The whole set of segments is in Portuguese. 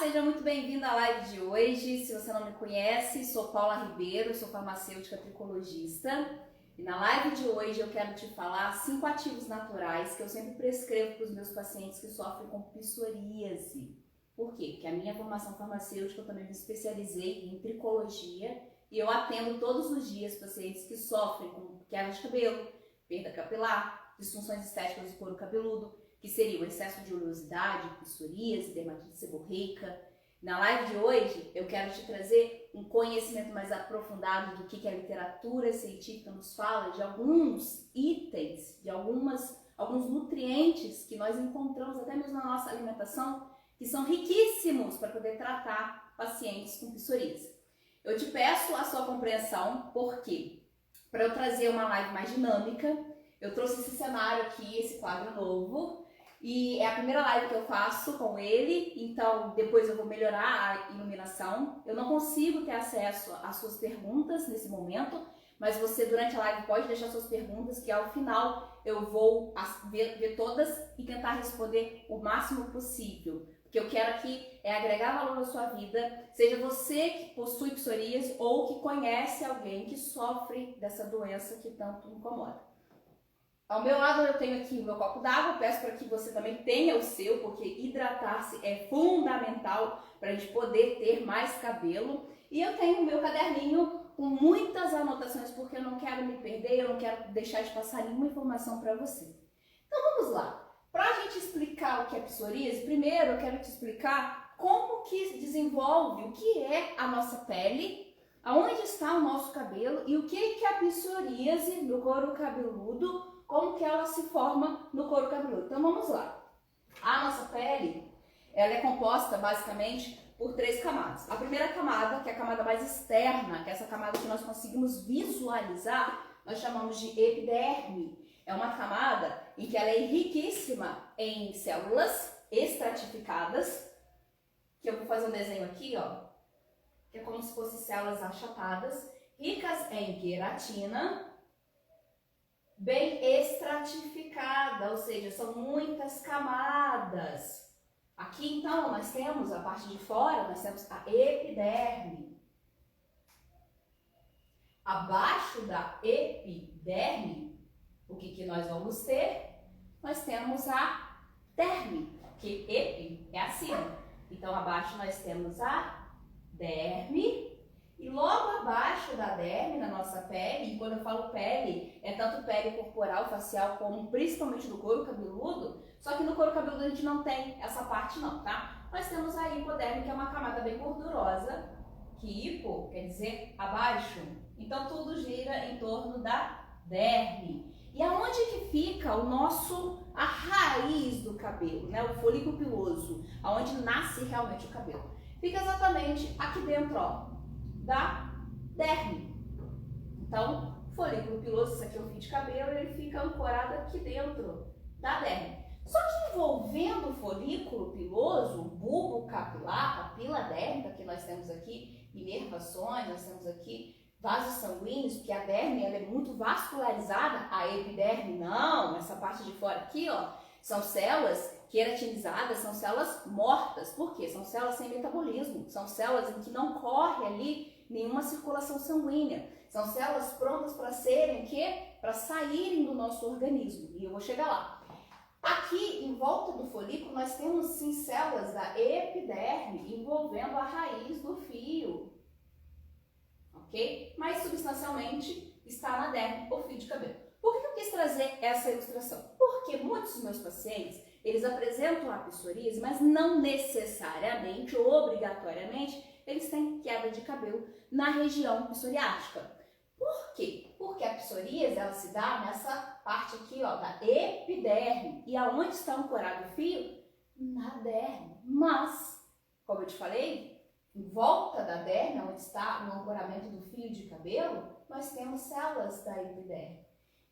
Seja muito bem-vindo à live de hoje. Se você não me conhece, sou Paula Ribeiro, sou farmacêutica tricologista. E na live de hoje eu quero te falar 5 ativos naturais que eu sempre prescrevo para os meus pacientes que sofrem com psoríase. Por quê? Porque a minha formação farmacêutica eu também me especializei em tricologia e eu atendo todos os dias pacientes que sofrem com queda de cabelo, perda capilar, disfunções estéticas do couro cabeludo, que seria o excesso de oleosidade, psoríase, dermatite seborreica. Na live de hoje, eu quero te trazer um conhecimento mais aprofundado do que a literatura científica nos fala, de alguns itens, de alguns nutrientes que nós encontramos até mesmo na nossa alimentação, que são riquíssimos para poder tratar pacientes com psoríase. Eu te peço a sua compreensão, porque para eu trazer uma live mais dinâmica, eu trouxe esse cenário aqui, esse quadro novo, e é a primeira live que eu faço com ele, então depois eu vou melhorar a iluminação. Eu não consigo ter acesso às suas perguntas nesse momento, mas você durante a live pode deixar suas perguntas, que ao final eu vou ver todas e tentar responder o máximo possível. O que eu quero aqui é agregar valor na sua vida, seja você que possui psoríase ou que conhece alguém que sofre dessa doença que tanto incomoda. Ao meu lado eu tenho aqui o meu copo d'água, peço para que você também tenha o seu, porque hidratar-se é fundamental para a gente poder ter mais cabelo. E eu tenho o meu caderninho com muitas anotações, porque eu não quero me perder, eu não quero deixar de passar nenhuma informação para você. Então vamos lá. Para a gente explicar o que é psoríase, primeiro eu quero te explicar como que desenvolve, o que é a nossa pele, aonde está o nosso cabelo e o que é a psoríase do couro cabeludo, como que ela se forma no couro cabeludo. Então vamos lá. A nossa pele, ela é composta basicamente por 3 camadas. A primeira camada, que é a camada mais externa, que é essa camada que nós conseguimos visualizar, nós chamamos de epiderme. É uma camada em que ela é riquíssima em células estratificadas, que eu vou fazer um desenho aqui, ó, que é como se fossem células achatadas, ricas em queratina, bem estratificada, ou seja, são muitas camadas. Aqui então nós temos a parte de fora, nós temos a epiderme. Abaixo da epiderme, o que nós vamos ter? Nós temos a derme, que epi é acima. Então abaixo nós temos a derme. E logo abaixo da derme, na nossa pele, e quando eu falo pele, é tanto pele corporal, facial, como principalmente do couro cabeludo, só que no couro cabeludo a gente não tem essa parte não, tá? Nós temos a hipoderme, que é uma camada bem gordurosa, que hipo quer dizer abaixo, então tudo gira em torno da derme. E aonde que fica a raiz do cabelo, né? O folículo piloso, aonde nasce realmente o cabelo? Fica exatamente aqui dentro, ó, da derme. Então, folículo piloso, isso aqui é o fio de cabelo, ele fica ancorado aqui dentro da derme. Só que envolvendo o folículo piloso, o bulbo capilar, a pila dérmica que nós temos aqui, inervações, nós temos aqui vasos sanguíneos, porque a derme ela é muito vascularizada, a epiderme não, essa parte de fora aqui, ó, são células queratinizadas, são células mortas. Por quê? São células sem metabolismo, são células em que não corre ali nenhuma circulação sanguínea. São células prontas para serem para saírem do nosso organismo. E eu vou chegar lá. Aqui, em volta do folículo, nós temos sim células da epiderme envolvendo a raiz do fio. Ok? Mas substancialmente está na derme, o fio de cabelo. Por que eu quis trazer essa ilustração? Porque muitos dos meus pacientes, eles apresentam a psoríase, mas não necessariamente, obrigatoriamente, eles têm queda de cabelo na região psoriática. Por quê? Porque a psoríase, ela se dá nessa parte aqui, ó, da epiderme. E aonde está ancorado o fio? Na derme. Mas, como eu te falei, em volta da derme, onde está o ancoramento do fio de cabelo, nós temos células da epiderme.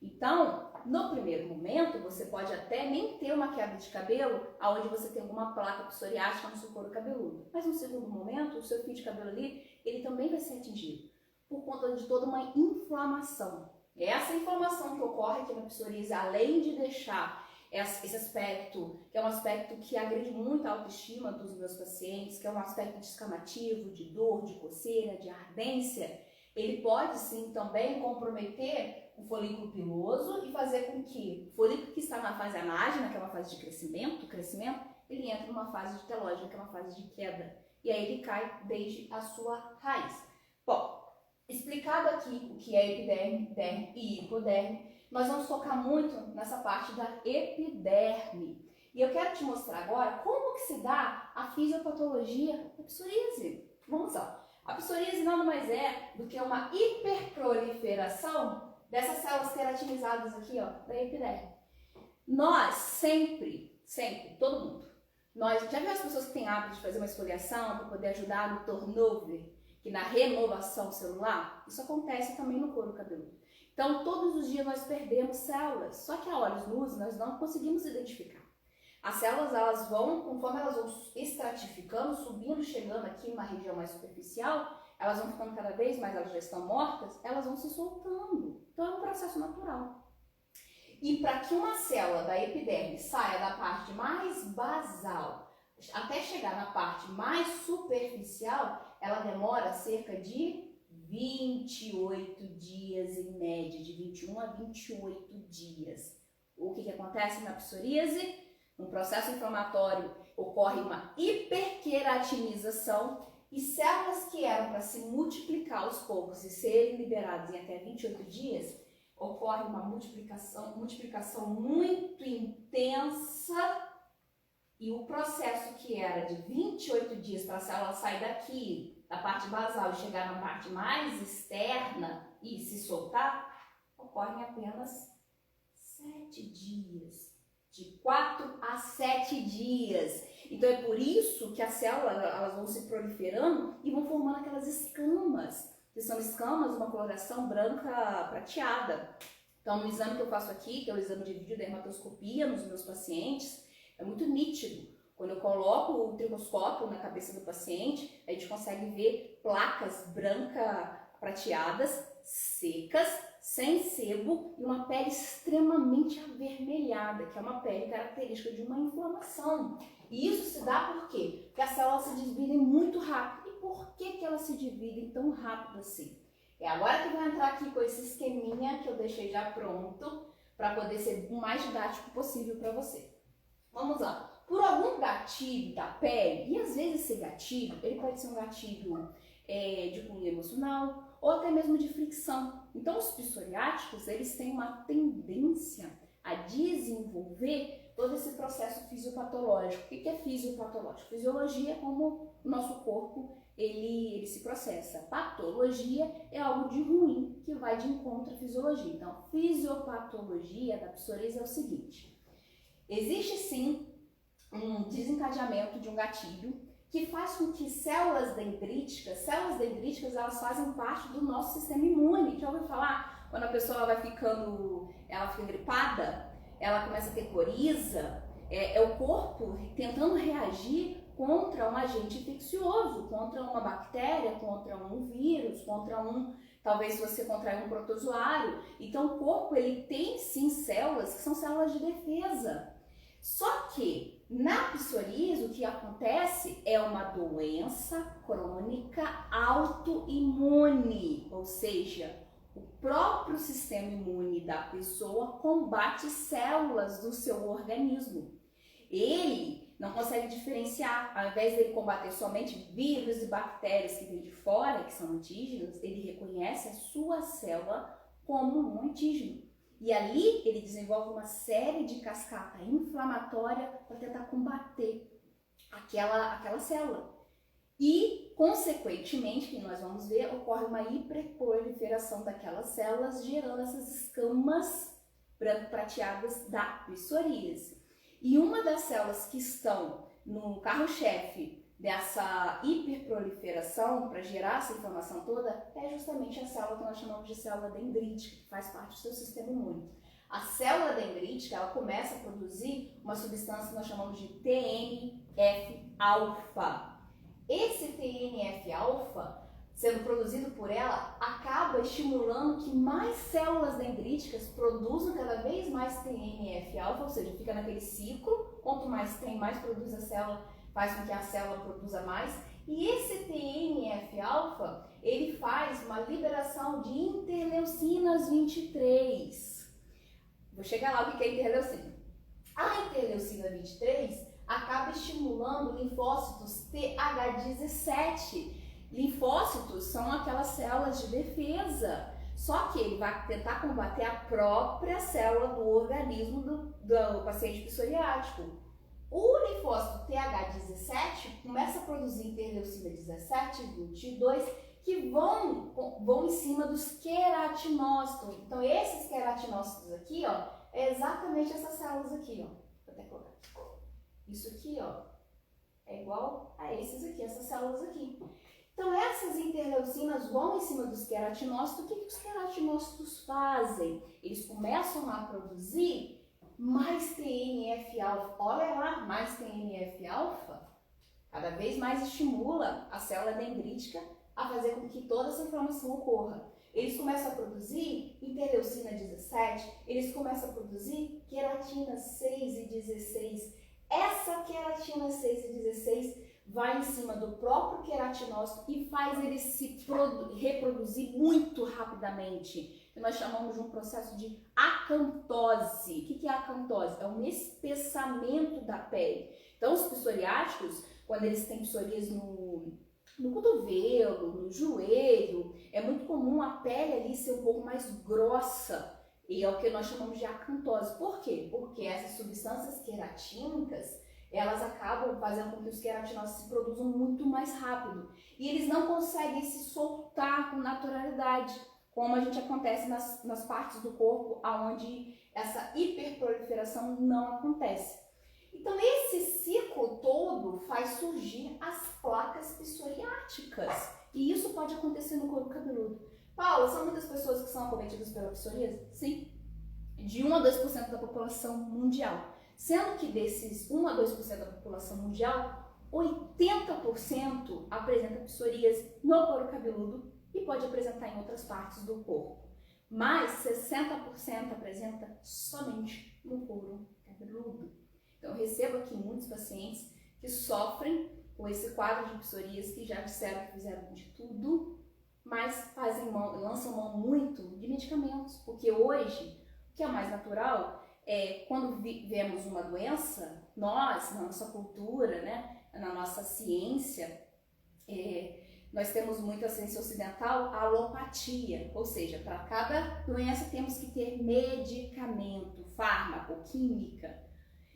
Então, no primeiro momento, você pode até nem ter uma queda de cabelo onde você tem alguma placa psoriática no seu couro cabeludo. Mas no segundo momento, o seu fio de cabelo ali, ele também vai ser atingido por conta de toda uma inflamação. Essa inflamação que ocorre aqui na psoríase, além de deixar esse aspecto, que é um aspecto que agride muito a autoestima dos meus pacientes, que é um aspecto descamativo, de dor, de coceira, de ardência, ele pode sim também comprometer o folículo piloso e fazer com que o folículo que está na fase anágena, que é uma fase de crescimento, ele entra numa fase de telógena, que é uma fase de queda. E aí ele cai desde a sua raiz. Bom, explicado aqui o que é epiderme, derme e hipoderme, nós vamos focar muito nessa parte da epiderme. E eu quero te mostrar agora como que se dá a fisiopatologia da psoríase. Vamos lá. A psoríase nada mais é do que uma hiperproliferação dessas células queratinizadas aqui, ó, da epiderme. Nós sempre, todo mundo, nós já viu as pessoas que têm hábito de fazer uma esfoliação para poder ajudar no turnover, que na renovação celular? Isso acontece também no couro cabeludo. Então, todos os dias nós perdemos células, só que a olhos nus nós não conseguimos identificar. As células, elas vão, conforme elas vão estratificando, subindo, chegando aqui numa região mais superficial, elas vão ficando cada vez mais, elas já estão mortas, elas vão se soltando. Então, é um processo natural. E para que uma célula da epiderme saia da parte mais basal até chegar na parte mais superficial, ela demora cerca de 28 dias em média, de 21 a 28 dias. O que acontece na psoríase? No processo inflamatório ocorre uma hiperqueratinização e células que eram para se multiplicar aos poucos e serem liberadas em até 28 dias, ocorre uma multiplicação muito intensa. E o processo que era de 28 dias para a célula sair daqui, da parte basal, e chegar na parte mais externa e se soltar, ocorre em apenas 7 dias. De 4 a 7 dias. Então é por isso que as células elas vão se proliferando e vão formando aquelas escamas, que são escamas de uma coloração branca prateada. Então no exame que eu faço aqui, que é o exame de videodermatoscopia nos meus pacientes, é muito nítido. Quando eu coloco o tricoscópio na cabeça do paciente, a gente consegue ver placas branca prateadas, secas, sem sebo e uma pele extremamente avermelhada, que é uma pele característica de uma inflamação. E isso se dá por quê? Porque as células se dividem muito rápido. E por que elas se dividem tão rápido assim? É agora que vai entrar aqui com esse esqueminha que eu deixei já pronto para poder ser o mais didático possível para você. Vamos lá. Por algum gatilho da pele, e às vezes esse gatilho, ele pode ser um gatilho de cunho emocional ou até mesmo de fricção. Então os psoriáticos, eles têm uma tendência a desenvolver todo esse processo fisiopatológico. O que é fisiopatológico? Fisiologia é como o nosso corpo ele se processa. Patologia é algo de ruim que vai de encontro à fisiologia. Então, fisiopatologia da psoríase é o seguinte: existe sim um desencadeamento de um gatilho que faz com que células dendríticas elas fazem parte do nosso sistema imune. Já ouviu falar? Quando a pessoa ela fica gripada, ela começa a ter coriza, é o corpo tentando reagir contra um agente infeccioso, contra uma bactéria, contra um vírus, talvez se você contrair um protozoário. Então o corpo ele tem sim células que são células de defesa. Só que na psoríase o que acontece é uma doença crônica autoimune, ou seja, o próprio sistema imune da pessoa combate células do seu organismo. Ele não consegue diferenciar, ao invés dele combater somente vírus e bactérias que vêm de fora, que são antígenos, ele reconhece a sua célula como um antígeno. E ali ele desenvolve uma série de cascata inflamatória para tentar combater aquela célula. E, consequentemente, que nós vamos ver, ocorre uma hiperproliferação daquelas células, gerando essas escamas branco-prateadas da psoríase. E uma das células que estão no carro-chefe dessa hiperproliferação para gerar essa inflamação toda é justamente a célula que nós chamamos de célula dendrítica, que faz parte do seu sistema imune. A célula dendrítica ela começa a produzir uma substância que nós chamamos de TNF-alfa. Esse TNF-alfa sendo produzido por ela, acaba estimulando que mais células dendríticas produzam cada vez mais TNF-alfa, ou seja, fica naquele ciclo, quanto mais tem, mais produz a célula, faz com que a célula produza mais. E esse TNF-alfa, ele faz uma liberação de interleucinas 23. Vou chegar lá o que é interleucina. A interleucina 23 acaba estimulando linfócitos TH17. Linfócitos são aquelas células de defesa, só que ele vai tentar combater a própria célula do organismo do paciente psoriático. O linfócito TH17 começa a produzir interleucina 17 e 22 que vão em cima dos queratinócitos. Então, esses queratinócitos aqui, ó, é exatamente essas células aqui, ó. Vou até colocar aqui. Isso aqui, ó, é igual a esses aqui, essas células aqui. Então, essas interleucinas vão em cima dos queratinócitos. O que os queratinócitos fazem? Eles começam a produzir mais TNF-alfa. Olha lá, mais TNF-alfa. Cada vez mais estimula a célula dendrítica a fazer com que toda essa inflamação ocorra. Eles começam a produzir interleucina 17, eles começam a produzir queratina 6 e 16. Essa queratina 6 e 16 vai em cima do próprio queratinócito e faz ele se reproduzir muito rapidamente. Que nós chamamos de um processo de acantose. O que é acantose? É um espessamento da pele. Então, os psoriáticos, quando eles têm psoríase no cotovelo, no joelho, é muito comum a pele ali ser um pouco mais grossa. E é o que nós chamamos de acantose. Por quê? Porque essas substâncias queratínicas, elas acabam fazendo com que os queratinócitos se produzam muito mais rápido. E eles não conseguem se soltar com naturalidade, como a gente acontece nas partes do corpo onde essa hiperproliferação não acontece. Então, esse ciclo todo faz surgir as placas psoriáticas. E isso pode acontecer no couro cabeludo. Paula, são muitas pessoas que são acometidas pela psoríase? Sim. De 1 a 2% da população mundial. Sendo que desses 1 a 2% da população mundial, 80% apresenta psoríase no couro cabeludo e pode apresentar em outras partes do corpo. Mas 60% apresenta somente no couro cabeludo. Então, eu recebo aqui muitos pacientes que sofrem com esse quadro de psoríase, que já disseram que fizeram de tudo, mas lançam mão muito de medicamentos, porque hoje, o que é mais natural é, quando vemos uma doença, nós, na nossa cultura, né, na nossa ciência, nós temos muito a ciência ocidental, a alopatia, ou seja, para cada doença temos que ter medicamento, fármaco, química,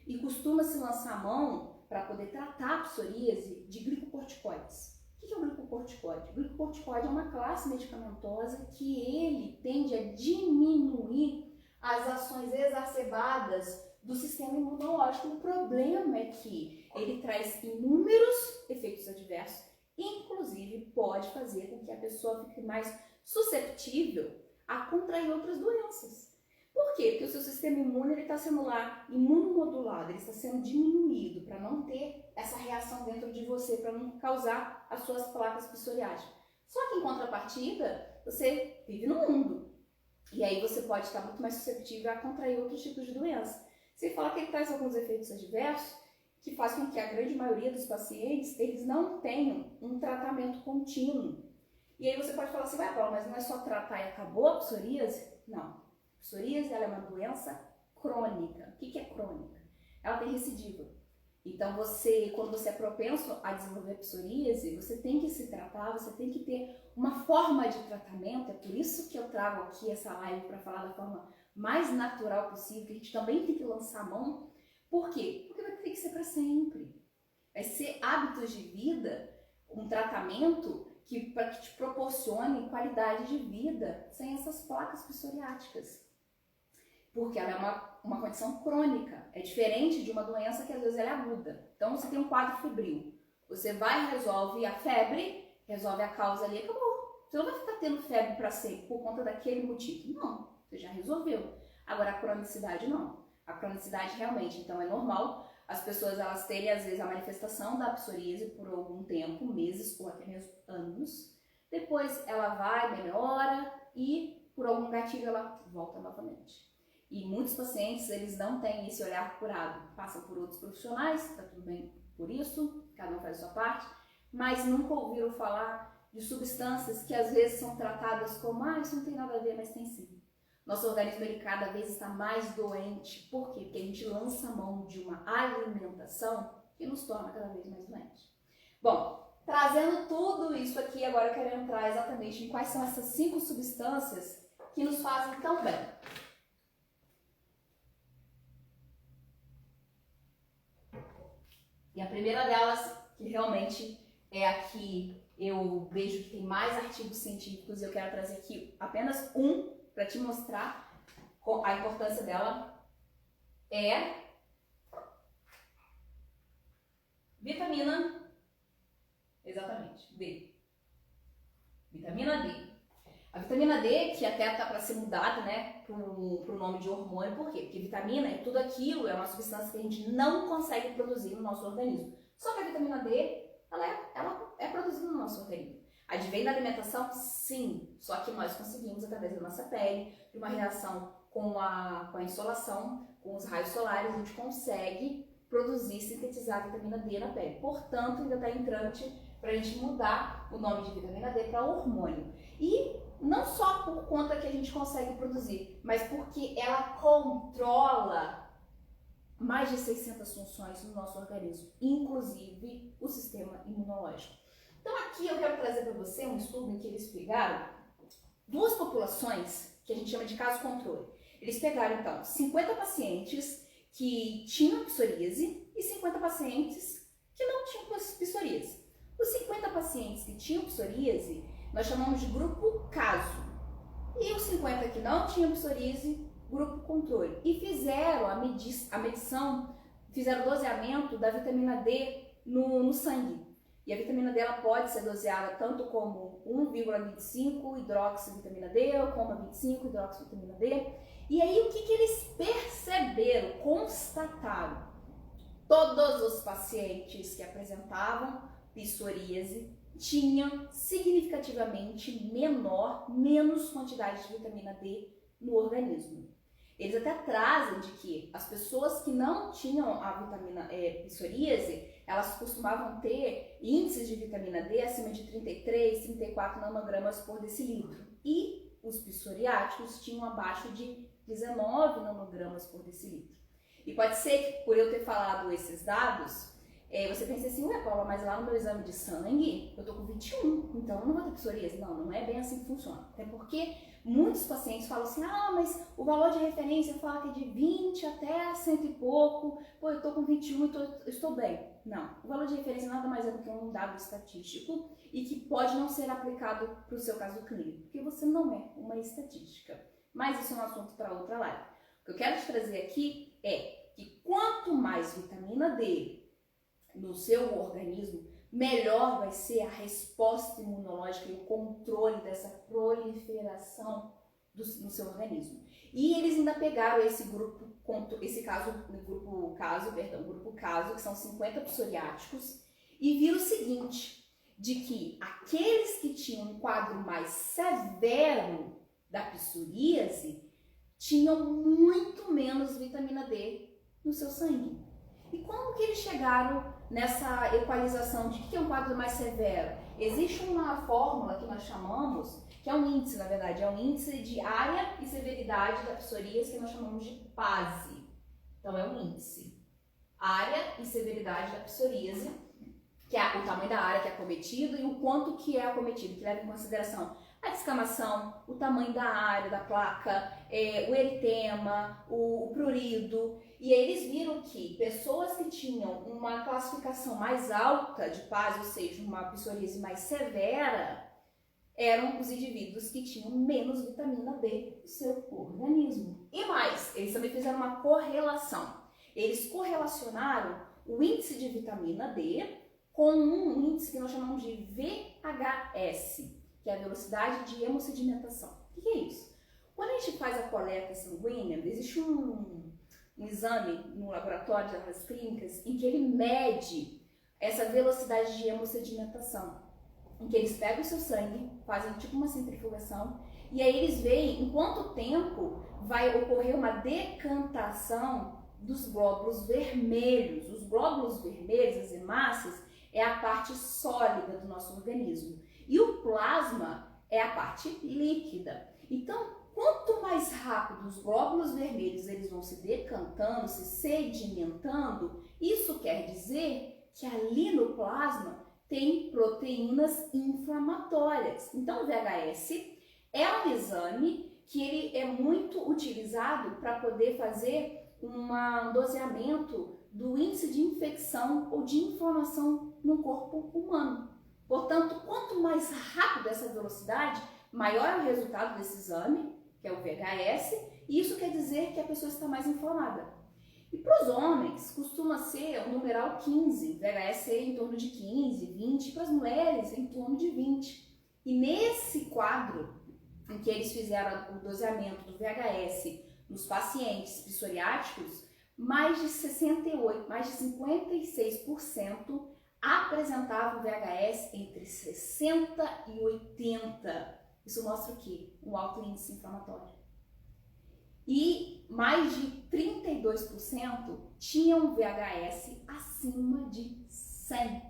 e costuma-se lançar a mão para poder tratar a psoríase de glicocorticoides. O que é o glicocorticoide? O glicocorticoide é uma classe medicamentosa que ele tende a diminuir as ações exacerbadas do sistema imunológico. O problema é que ele traz inúmeros efeitos adversos, inclusive pode fazer com que a pessoa fique mais susceptível a contrair outras doenças. Por quê? Porque o seu sistema imune está sendo lá imunomodulado, ele está sendo diminuído para não ter essa reação dentro de você, para não causar as suas placas psoriásicas. Só que em contrapartida, você vive no mundo. E aí você pode estar muito mais suscetível a contrair outros tipos de doença. Sem falar que ele traz alguns efeitos adversos que fazem com que a grande maioria dos pacientes, eles não tenham um tratamento contínuo. E aí você pode falar assim, vai, Paula, mas não é só tratar e acabou a psoríase? Não. A psoríase ela é uma doença crônica. O que é crônica? Ela tem recidiva. Então, quando você é propenso a desenvolver psoríase, você tem que se tratar, você tem que ter uma forma de tratamento. É por isso que eu trago aqui essa live para falar da forma mais natural possível, que a gente também tem que lançar a mão. Por quê? Porque vai ter que ser para sempre. Vai ser hábitos de vida, um tratamento que te proporcione qualidade de vida sem essas placas psoriáticas. Porque ela é uma condição crônica, é diferente de uma doença que às vezes ela é aguda. Então você tem um quadro febril, você vai e resolve a febre, resolve a causa ali, acabou. Você não vai ficar tendo febre para sempre por conta daquele motivo. Não, você já resolveu. Agora a cronicidade não. A cronicidade realmente, então é normal as pessoas elas terem às vezes a manifestação da psoríase por algum tempo, meses ou até mesmo anos. depois ela vai, melhora e por algum gatilho ela volta novamente. E muitos pacientes, eles não têm esse olhar curado, passam por outros profissionais, tá tudo bem por isso, cada um faz a sua parte, mas nunca ouviram falar de substâncias que às vezes são tratadas como, isso não tem nada a ver, mas tem sim. Nosso organismo, ele cada vez está mais doente. Por quê? Porque a gente lança a mão de uma alimentação que nos torna cada vez mais doentes. Bom, trazendo tudo isso aqui, agora eu quero entrar exatamente em quais são essas 5 substâncias que nos fazem tão bem. E a primeira delas, que realmente é a que eu vejo que tem mais artigos científicos, e eu quero trazer aqui apenas um para te mostrar a importância dela, é vitamina, exatamente, D. Vitamina D. A vitamina D, que até está para ser mudada, né, para o nome de hormônio, por quê? Porque vitamina é tudo aquilo, é uma substância que a gente não consegue produzir no nosso organismo. Só que a vitamina D, ela é produzida no nosso organismo. Advém da alimentação? Sim, só que nós conseguimos, através da nossa pele, de uma reação com a insolação, com os raios solares, a gente consegue produzir, sintetizar a vitamina D na pele. Portanto, ainda está entrante para a gente mudar o nome de vitamina D para hormônio. E não só por conta que a gente consegue produzir, mas porque ela controla mais de 600 funções no nosso organismo, inclusive o sistema imunológico. Então aqui eu quero trazer para você um estudo em que eles pegaram 2 populações que a gente chama de caso controle. Eles pegaram então 50 pacientes que tinham psoríase e 50 pacientes que não tinham psoríase. Os 50 pacientes que tinham psoríase nós chamamos de grupo caso e os 50 que não tinham psoríase, grupo controle. E fizeram a medição, fizeram o doseamento da vitamina D no sangue. E a vitamina D ela pode ser doseada tanto como 1,25 hidroxivitamina D ou como 25 hidroxivitamina D. E aí o que eles perceberam, constataram? Todos os pacientes que apresentavam psoríase tinham significativamente menos quantidade de vitamina D no organismo. Eles até trazem de que as pessoas que não tinham a vitamina psoríase, elas costumavam ter índices de vitamina D acima de 33, 34 nanogramas por decilitro. E os psoriáticos tinham abaixo de 19 nanogramas por decilitro. E pode ser que, por eu ter falado esses dados, você pense assim, ué Paula, mas lá no meu exame de sangue eu tô com 21, então eu não vou ter psoríase. Não é bem assim que funciona. Até porque muitos pacientes falam assim, mas o valor de referência fala que é de 20 até 100 e pouco, eu tô com 21 e eu estou bem. Não, o valor de referência nada mais é do que um dado estatístico e que pode não ser aplicado para o seu caso clínico, porque você não é uma estatística. Mas isso é um assunto para outra live. O que eu quero te trazer aqui é que quanto mais vitamina D no seu organismo, melhor vai ser a resposta imunológica e o controle dessa proliferação no seu organismo. E eles ainda pegaram esse grupo caso, que são 50 psoriáticos, e viram o seguinte, de que aqueles que tinham um quadro mais severo da psoríase tinham muito menos vitamina D no seu sangue. E como que eles chegaram nessa equalização de que é um quadro mais severo? Existe uma fórmula que nós chamamos, que é um índice, na verdade, é um índice de área e severidade da psoríase que nós chamamos de PASI. Então é um índice, área e severidade da psoríase, que é o tamanho da área que é acometido e o quanto que é acometido, que leva em consideração a descamação, o tamanho da área da placa, o eritema, o prurido. E aí eles viram que pessoas que tinham uma classificação mais alta de PASI, ou seja, uma psoríase mais severa, eram os indivíduos que tinham menos vitamina D no seu organismo. E mais, eles também fizeram uma correlação. Eles correlacionaram o índice de vitamina D com um índice que nós chamamos de VHS, que é a velocidade de hemossedimentação. O que é isso? Quando a gente faz a coleta sanguínea, existe um exame no laboratório de análises clínicas em que ele mede essa velocidade de hemossedimentação. em que eles pegam o seu sangue, fazem tipo uma centrifugação, e aí eles veem em quanto tempo vai ocorrer uma decantação dos glóbulos vermelhos. Os glóbulos vermelhos, as hemácias, é a parte sólida do nosso organismo. E o plasma é a parte líquida. Então, quanto mais rápido os glóbulos vermelhos eles vão se decantando, se sedimentando, isso quer dizer que ali no plasma tem proteínas inflamatórias. Então, o VHS é um exame que ele é muito utilizado para poder fazer um doseamento do índice de infecção ou de inflamação no corpo humano. Portanto, quanto mais rápido essa velocidade, maior é o resultado desse exame, que é o VHS, e isso quer dizer que a pessoa está mais inflamada. E para os homens, costuma ser o numeral 15, VHS é em torno de 15, 20, para as mulheres em torno de 20. E nesse quadro, em que eles fizeram o doseamento do VHS nos pacientes psoriáticos, mais de 68, mais de 56% apresentavam VHS entre 60 e 80. Isso mostra o quê? Um alto índice inflamatório. E mais de 32% tinham VHS acima de 100.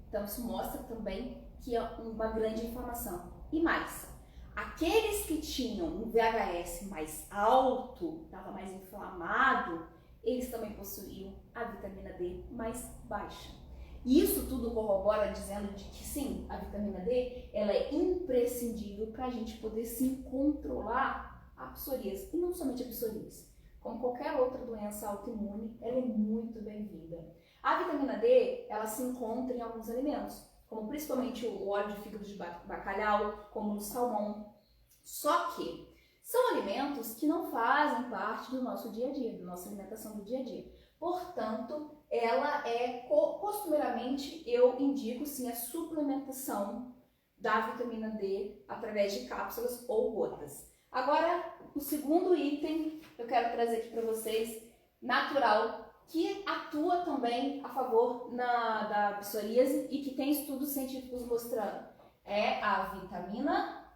Então isso mostra também que é uma grande inflamação. E mais, aqueles que tinham um VHS mais alto, estava mais inflamado, eles também possuíam a vitamina D mais baixa. E isso tudo corrobora dizendo de que sim, a vitamina D ela é imprescindível para a gente poder sim controlar a psoríase. E não somente a psoríase, como qualquer outra doença autoimune, ela é muito bem-vinda. A vitamina D ela se encontra em alguns alimentos, como principalmente o óleo de fígado de bacalhau, como no salmão. Só que são alimentos que não fazem parte do nosso dia a dia, da nossa alimentação do dia a dia. Portanto, ela é costumeiramente, eu indico sim a suplementação da vitamina D através de cápsulas ou gotas. Agora, o segundo item que eu quero trazer aqui para vocês, natural, que atua também a favor da psoríase e que tem estudos científicos mostrando, é a vitamina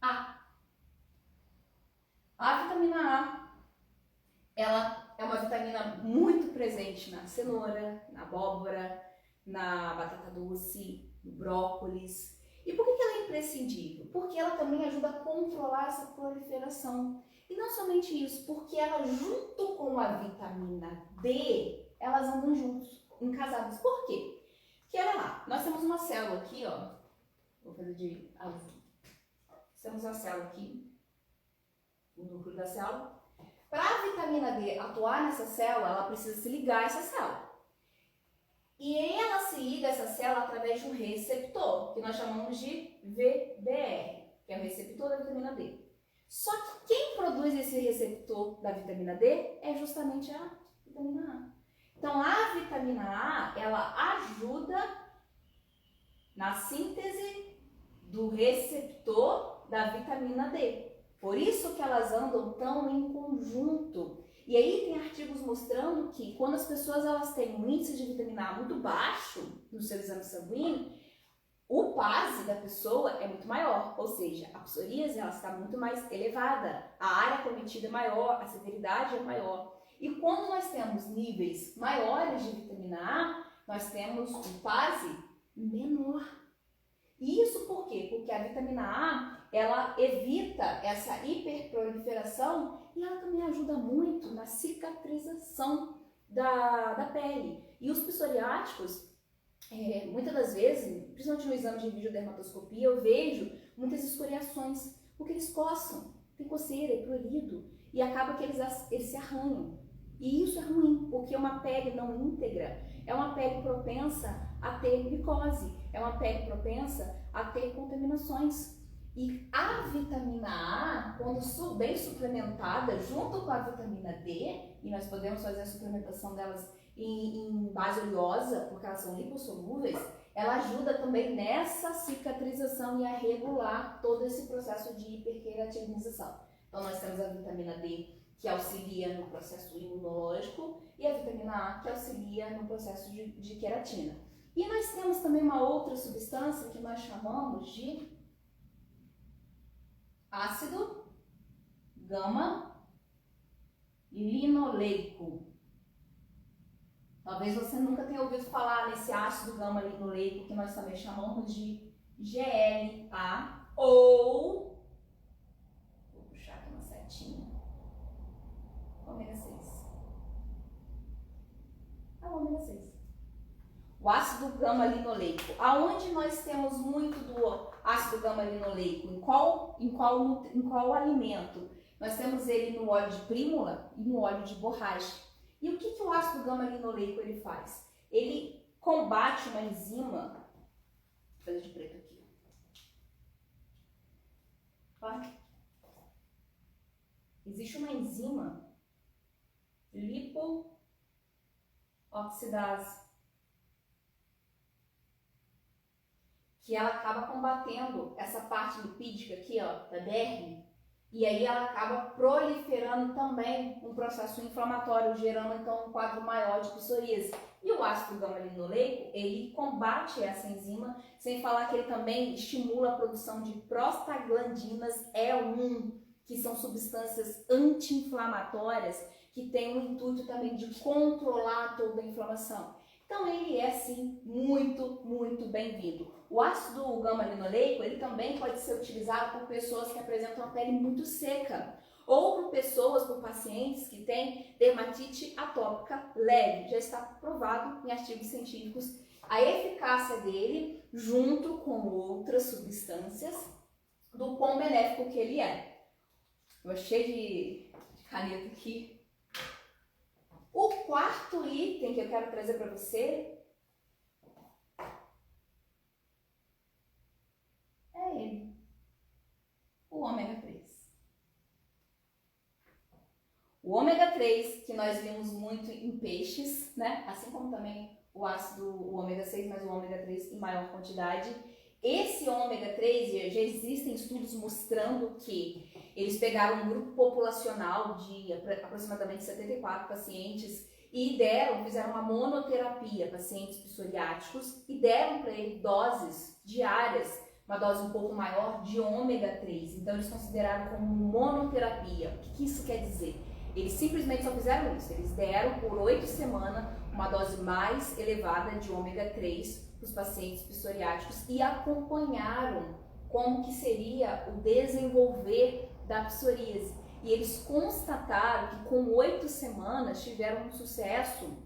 A. A vitamina A, ela é uma vitamina muito presente na cenoura, na abóbora, na batata doce, no brócolis. E por que ela é imprescindível? Porque ela também ajuda a controlar essa proliferação. E não somente isso, porque ela junto com a vitamina D, elas andam juntos, encasadas. Por quê? Porque olha lá, nós temos uma célula aqui, ó. Vou fazer de azul. Temos a célula aqui, o núcleo da célula. Para a vitamina D atuar nessa célula, ela precisa se ligar a essa célula. E ela se liga a essa célula através de um receptor, que nós chamamos de VBR, que é o receptor da vitamina D. Só que quem produz esse receptor da vitamina D é justamente a vitamina A. Então, a vitamina A, ela ajuda na síntese do receptor da vitamina D. Por isso que elas andam tão em conjunto. E aí tem artigos mostrando que quando as pessoas elas têm um índice de vitamina A muito baixo no seu exame sanguíneo, o PASI da pessoa é muito maior, ou seja, a psoríase ela está muito mais elevada, a área cometida é maior, a severidade é maior. E quando nós temos níveis maiores de vitamina A, nós temos um PASI menor. E isso por quê? Porque a vitamina A ela evita essa hiperproliferação e ela também ajuda muito na cicatrização da pele. E os psoriáticos, muitas das vezes, principalmente no exame de videodermatoscopia, eu vejo muitas escoriações, porque eles coçam, tem coceira, é prurido, e acaba que eles se arranham. E isso é ruim, porque uma pele não íntegra é uma pele propensa a ter glicose, é uma pele propensa a ter contaminações. E a vitamina A, quando bem suplementada junto com a vitamina D, e nós podemos fazer a suplementação delas em base oleosa, porque elas são lipossolúveis, ela ajuda também nessa cicatrização e a regular todo esse processo de hiperqueratinização. Então nós temos a vitamina D que auxilia no processo imunológico, e a vitamina A, que auxilia no processo de queratina. E nós temos também uma outra substância que nós chamamos de ácido gama-linoleico. Talvez você nunca tenha ouvido falar nesse ácido gama-linoleico, que nós também chamamos de GLA, ou, vou puxar aqui uma setinha, ômega 6. É o ômega 6. O ácido gama-linoleico. Aonde nós temos muito do ácido gama-linoleico? Em qual alimento? Nós temos ele no óleo de prímula e no óleo de borracha. E o que o ácido gama-linoleico ele faz? Ele combate uma enzima, vou fazer de preto aqui. Olha. Existe uma enzima lipooxidase, que ela acaba combatendo essa parte lipídica aqui, ó, da BR, e aí ela acaba proliferando também um processo inflamatório, gerando então um quadro maior de psoríase. E o ácido gama-linoleico, ele combate essa enzima, sem falar que ele também estimula a produção de prostaglandinas E1, que são substâncias anti-inflamatórias, que têm o intuito também de controlar toda a inflamação. Então ele é sim muito, muito bem-vindo. O ácido gama-linoleico, ele também pode ser utilizado por pessoas que apresentam a pele muito seca, ou por pacientes que têm dermatite atópica leve. Já está provado em artigos científicos a eficácia dele junto com outras substâncias, do quão benéfico que ele é. Eu achei de caneta aqui. O quarto item que eu quero trazer para você é ele, o ômega 3. O ômega 3, que nós vimos muito em peixes, né? Assim como também o ômega 6, mas o ômega 3 em maior quantidade. Esse ômega 3, já existem estudos mostrando que eles pegaram um grupo populacional de aproximadamente 74 pacientes e fizeram uma monoterapia, pacientes psoriáticos, e deram para ele doses diárias, uma dose um pouco maior de ômega 3. Então eles consideraram como monoterapia. O que isso quer dizer? Eles simplesmente só fizeram isso, eles deram por 8 semanas uma dose mais elevada de ômega 3 para os pacientes psoriáticos e acompanharam como que seria o desenvolver da psoríase. E eles constataram que com 8 semanas tiveram um sucesso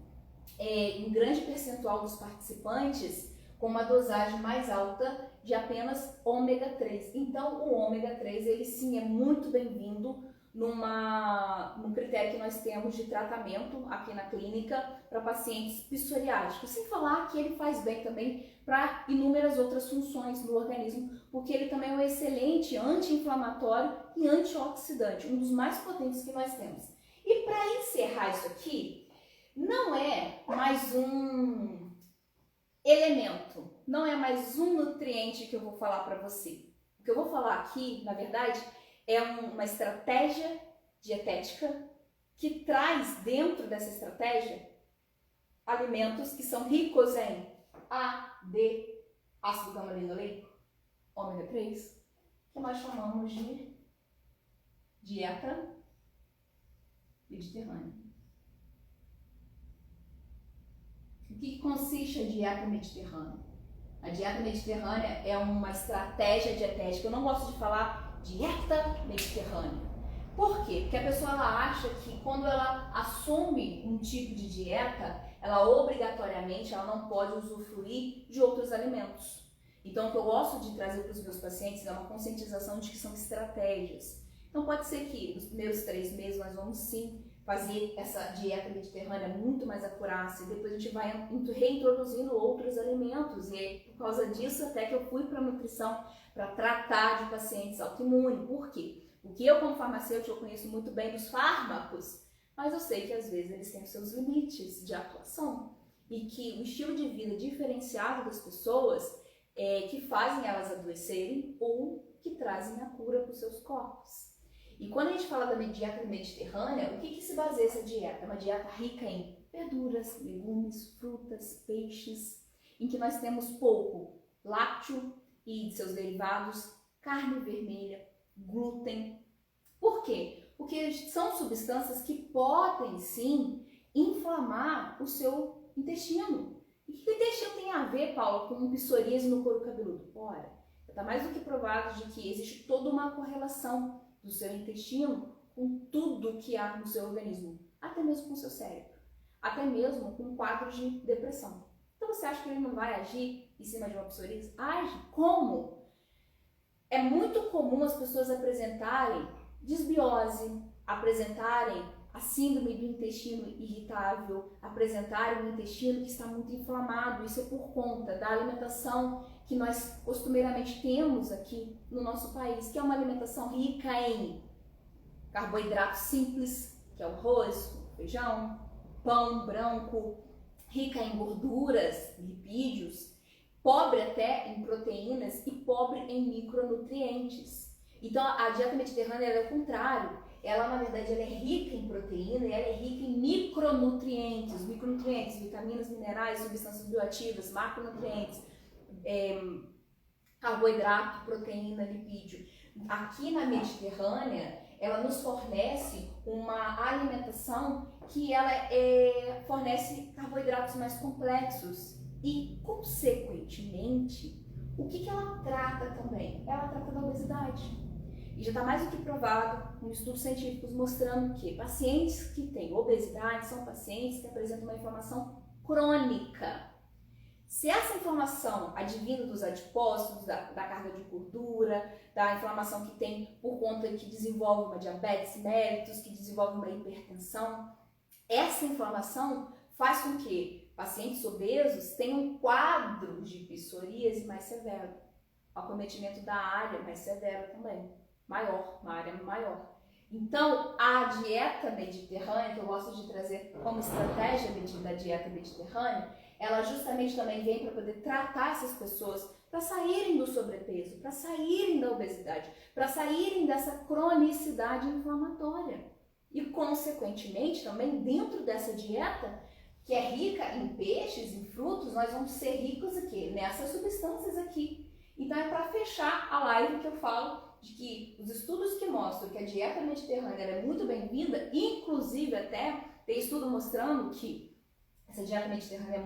em grande percentual dos participantes com uma dosagem mais alta de apenas ômega 3. Então o ômega 3 ele sim é muito bem-vindo num critério que nós temos de tratamento aqui na clínica para pacientes psoriásicos, sem falar que ele faz bem também para inúmeras outras funções no organismo, porque ele também é um excelente anti-inflamatório e antioxidante, um dos mais potentes que nós temos. E para encerrar isso aqui, não é mais um elemento, não é mais um nutriente que eu vou falar para você. O que eu vou falar aqui, na verdade, é uma estratégia dietética que traz dentro dessa estratégia alimentos que são ricos em A, D, ácido gama-linoleico, ômega 3, que nós chamamos de dieta mediterrânea. O que consiste a dieta mediterrânea? A dieta mediterrânea é uma estratégia dietética. Eu não gosto de falar dieta mediterrânea. Por quê? Porque a pessoa ela acha que quando ela assume um tipo de dieta, ela obrigatoriamente ela não pode usufruir de outros alimentos. Então, o que eu gosto de trazer para os meus pacientes é uma conscientização de que são estratégias. Então, pode ser que nos primeiros 3 meses nós vamos sim fazer essa dieta mediterrânea muito mais acurácia, depois a gente vai reintroduzindo outros alimentos, e é por causa disso até que eu fui para a nutrição para tratar de pacientes autoimunes. Por quê? Porque eu, como farmacêutico, eu conheço muito bem dos fármacos, mas eu sei que às vezes eles têm os seus limites de atuação e que o estilo de vida diferenciado das pessoas que fazem elas adoecerem ou que trazem a cura para os seus corpos. E quando a gente fala da dieta mediterrânea, o que se baseia essa dieta? É uma dieta rica em verduras, legumes, frutas, peixes, em que nós temos pouco lácteo e de seus derivados, carne vermelha, glúten. Por quê? Porque são substâncias que podem sim inflamar o seu intestino. E o que o intestino tem a ver, Paula, com psoríase no couro cabeludo? Ora, está mais do que provado de que existe toda uma correlação do seu intestino com tudo que há no seu organismo, até mesmo com o seu cérebro, até mesmo com quadros de depressão. Então você acha que ele não vai agir em cima de uma psoríase? Age. Como? É muito comum as pessoas apresentarem disbiose, apresentarem a síndrome do intestino irritável, apresentarem um intestino que está muito inflamado. Isso é por conta da alimentação que nós costumeiramente temos aqui no nosso país, que é uma alimentação rica em carboidratos simples, que é o arroz, o feijão, pão branco, rica em gorduras, lipídios, pobre até em proteínas e pobre em micronutrientes. Então a dieta mediterrânea é o contrário. Ela, na verdade, ela é rica em proteína e ela é rica em micronutrientes. Micronutrientes, vitaminas, minerais, substâncias bioativas, macronutrientes, carboidrato, proteína, lipídio. Aqui na Mediterrânea, ela nos fornece uma alimentação que ela fornece carboidratos mais complexos e, consequentemente, o que ela trata também? Ela trata da obesidade. E já está mais do que provado com estudos científicos mostrando que pacientes que têm obesidade são pacientes que apresentam uma inflamação crônica. Se essa inflamação advinda dos adipócitos, da carga de gordura, da inflamação que tem por conta que desenvolve uma diabetes mellitus, que desenvolve uma hipertensão, essa inflamação faz com que pacientes obesos tenham quadros de psoríase mais severo, acometimento da área mais severo também, maior, uma área maior. Então, a dieta mediterrânea, que eu gosto de trazer como estratégia da dieta mediterrânea, ela justamente também vem para poder tratar essas pessoas, para saírem do sobrepeso, para saírem da obesidade, para saírem dessa cronicidade inflamatória. E, consequentemente, também dentro dessa dieta, que é rica em peixes, em frutos, nós vamos ser ricos aqui, nessas substâncias aqui. Então, é para fechar a live que eu falo de que os estudos que mostram que a dieta mediterrânea é muito bem-vinda, inclusive até tem estudo mostrando que essa dieta mediterrânea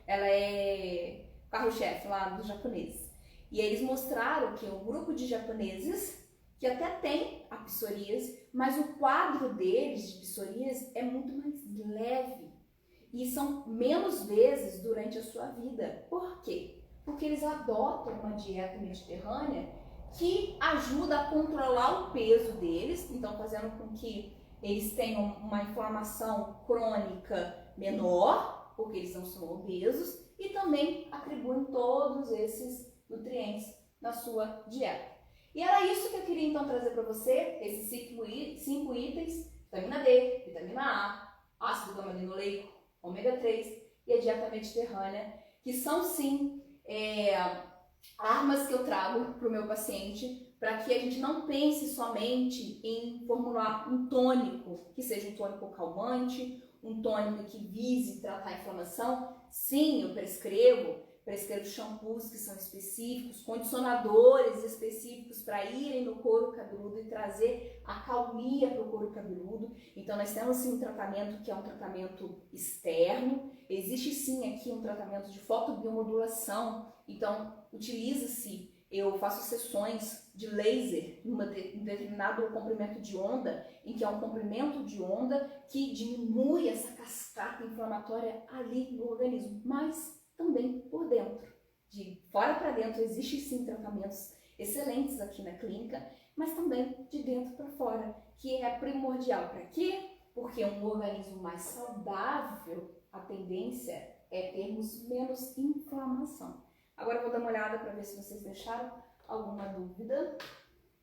ela é carro-chefe lá dos japoneses. E eles mostraram que um grupo de japoneses que até tem a psoríase, mas o quadro deles de psoríase é muito mais leve e são menos vezes durante a sua vida. Por quê? Porque eles adotam uma dieta mediterrânea que ajuda a controlar o peso deles, então fazendo com que eles tenham uma inflamação crônica menor, porque eles não são obesos, e também atribuem todos esses nutrientes na sua dieta. E era isso que eu queria então trazer para você, esses 5 itens: vitamina D, vitamina A, ácido gama-linoleico, ômega 3 e a dieta mediterrânea, que são sim armas que eu trago para o meu paciente, para que a gente não pense somente em formular um tônico, que seja um tônico calmante, um tônico que vise tratar a inflamação. Sim, eu prescrevo shampoos que são específicos, condicionadores específicos para irem no couro cabeludo e trazer a calmia para o couro cabeludo. Então nós temos sim um tratamento que é um tratamento externo, existe sim aqui um tratamento de fotobiomodulação, então utiliza-se, eu faço sessões de laser em um determinado comprimento de onda, em que é um comprimento de onda que diminui essa cascata inflamatória ali no organismo, mas também por dentro. De fora para dentro existe sim tratamentos excelentes aqui na clínica, mas também de dentro para fora, que é primordial. Para quê? Porque um organismo mais saudável, a tendência é termos menos inflamação. Agora eu vou dar uma olhada para ver se vocês deixaram alguma dúvida.